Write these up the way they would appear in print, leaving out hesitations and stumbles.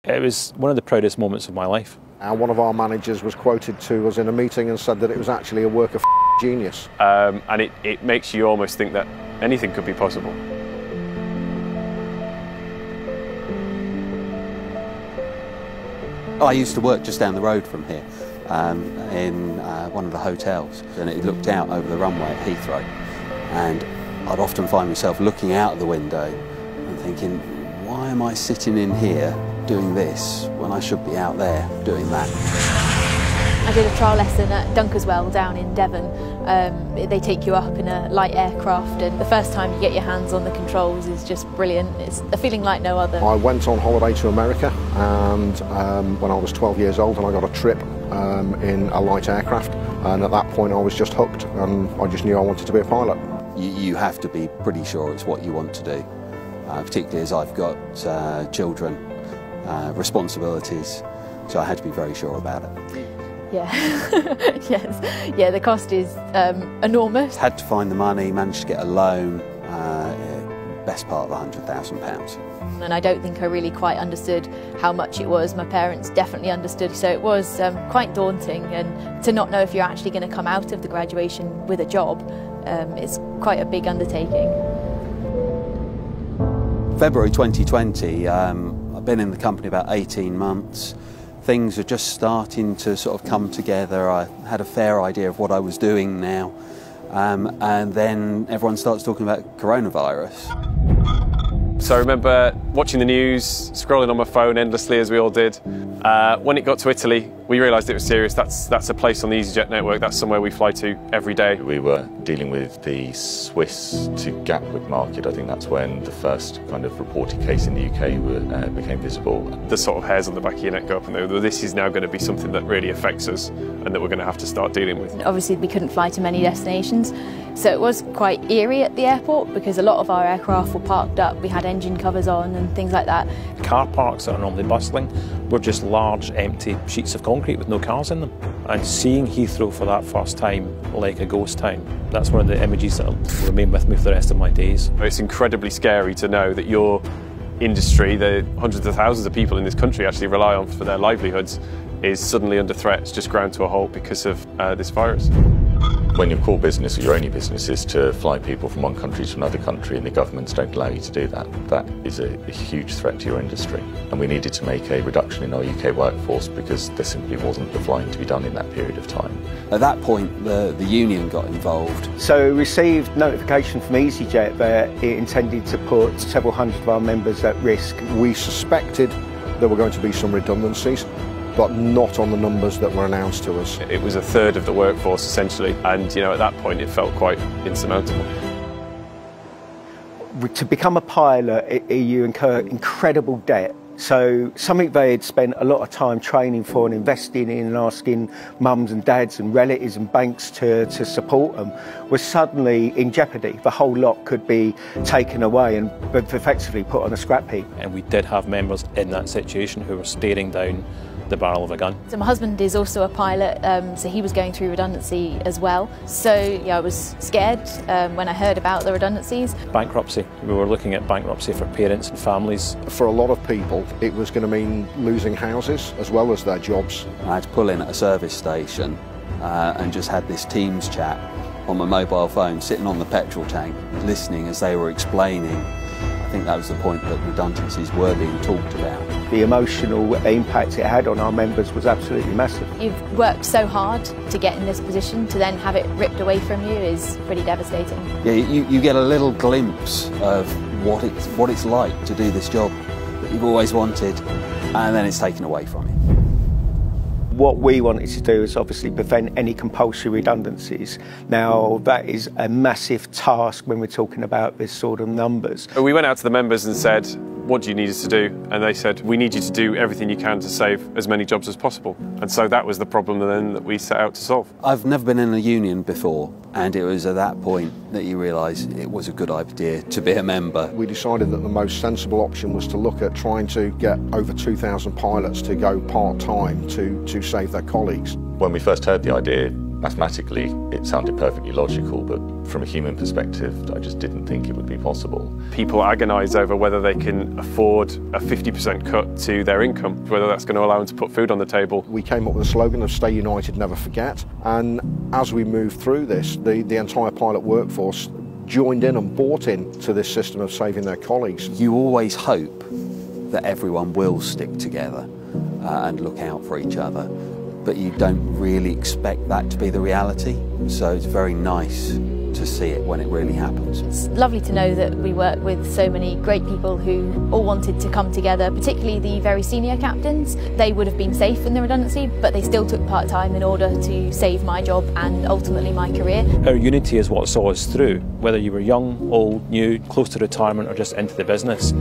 It was one of the proudest moments of my life. One of our managers was quoted to us in a meeting and said that it was actually a work of genius. And it makes you almost think that anything could be possible. I used to work just down the road from here in one of the hotels, and it looked out over the runway at Heathrow, and I'd often find myself looking out of the window and thinking, why am I sitting in here doing this when I should be out there doing that? I did a trial lesson at Dunkerswell down in Devon. They take you up in a light aircraft, and the first time you get your hands on the controls is just brilliant. It's a feeling like no other. I went on holiday to America, and when I was 12 years old, and I got a trip in a light aircraft, and at that point I was just hooked, and I just knew I wanted to be a pilot. You have to be pretty sure it's what you want to do, particularly as I've got children, responsibilities, so I had to be very sure about it. Yeah, yes, yeah, the cost is enormous. Had to find the money, managed to get a loan, best part of £100,000. And I don't think I really quite understood how much it was. My parents definitely understood, so it was quite daunting, and to not know if you're actually going to come out of the graduation with a job, it's quite a big undertaking. February 2020, I've been in the company about 18 months. Things are just starting to sort of come together. I had a fair idea of what I was doing now, and then everyone starts talking about coronavirus. So I remember watching the news, scrolling on my phone endlessly as we all did. When it got to Italy, we realised it was serious. That's a place on the EasyJet network. That's somewhere we fly to every day. We were dealing with the Swiss to Gatwick market. I think that's when the first kind of reported case in the UK became visible. The sort of hairs on the back of your neck go up and go, this is now going to be something that really affects us and that we're going to have to start dealing with. Obviously we couldn't fly to many destinations, so it was quite eerie at the airport because a lot of our aircraft were parked up. We had engine covers on and things like that. Car parks that are normally bustling were just large empty sheets of concrete with no cars in them. And seeing Heathrow for that first time like a ghost town, that's one of the images that will remain with me for the rest of my days. It's incredibly scary to know that your industry, the hundreds of thousands of people in this country actually rely on for their livelihoods, is suddenly under threat. It's just ground to a halt because of this virus. When your core business or your only business is to fly people from one country to another country and the governments don't allow you to do that, that is a huge threat to your industry. And we needed to make a reduction in our UK workforce because there simply wasn't the flying to be done in that period of time. At that point, the union got involved. So we received notification from EasyJet that it intended to put several hundred of our members at risk. We suspected there were going to be some redundancies, but not on the numbers that were announced to us. It was a third of the workforce essentially, and at that point it felt quite insurmountable. To become a pilot, you incur incredible debt. So something they had spent a lot of time training for and investing in and asking mums and dads and relatives and banks to support them was suddenly in jeopardy. The whole lot could be taken away and effectively put on a scrap heap. And we did have members in that situation who were staring down the barrel of a gun. So my husband is also a pilot, so he was going through redundancy as well. So yeah, I was scared when I heard about the redundancies. Bankruptcy. We were looking at bankruptcy for parents and families. For a lot of people, it was going to mean losing houses as well as their jobs. I had to pull in at a service station and just had this Teams chat on my mobile phone, sitting on the petrol tank, listening as they were explaining. I think that was the point that redundancies were being talked about. The emotional impact it had on our members was absolutely massive. You've worked so hard to get in this position, to then have it ripped away from you is pretty devastating. Yeah, you get a little glimpse of what it's like to do this job that you've always wanted, and then it's taken away from you. What we wanted to do is obviously prevent any compulsory redundancies. Now, that is a massive task when we're talking about this sort of numbers. We went out to the members and said, what do you need us to do? And they said, we need you to do everything you can to save as many jobs as possible. And so that was the problem then that we set out to solve. I've never been in a union before, and it was at that point that you realise it was a good idea to be a member. We decided that the most sensible option was to look at trying to get over 2,000 pilots to go part-time to save their colleagues. When we first heard the idea, Mathematically, it sounded perfectly logical, but from a human perspective, I just didn't think it would be possible. People agonise over whether they can afford a 50% cut to their income, whether that's going to allow them to put food on the table. We came up with a slogan of "Stay United, Never Forget," and as we moved through this, the entire pilot workforce joined in and bought into this system of saving their colleagues. You always hope that everyone will stick together and look out for each other, but you don't really expect that to be the reality, so it's very nice to see it when it really happens. It's lovely to know that we work with so many great people who all wanted to come together, particularly the very senior captains. They would have been safe in the redundancy, but they still took part-time in order to save my job and ultimately my career. Our unity is what saw us through. Whether you were young, old, new, close to retirement or just into the business,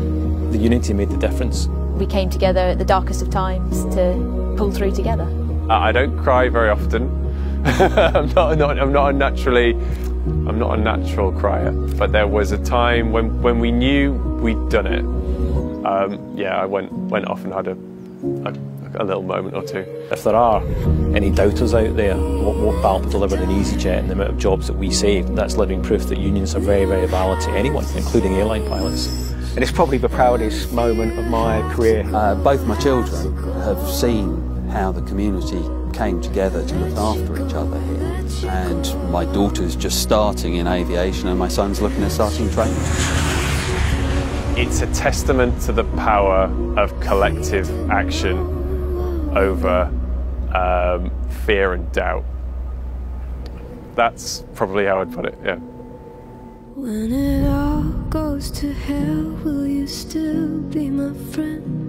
the unity made the difference. We came together at the darkest of times to pull through together. I don't cry very often. I'm not a natural crier. But there was a time when we knew we'd done it. Yeah, I went off and had a little moment or two. If there are any doubters out there, what Balp delivered in EasyJet and the amount of jobs that we saved, that's living proof that unions are very, very valid to anyone, including airline pilots. And it's probably the proudest moment of my career. Both my children have seen how the community came together to look after each other here. And my daughter's just starting in aviation and my son's looking at starting training. It's a testament to the power of collective action over fear and doubt. That's probably how I'd put it, yeah. When it all goes to hell, will you still be my friend?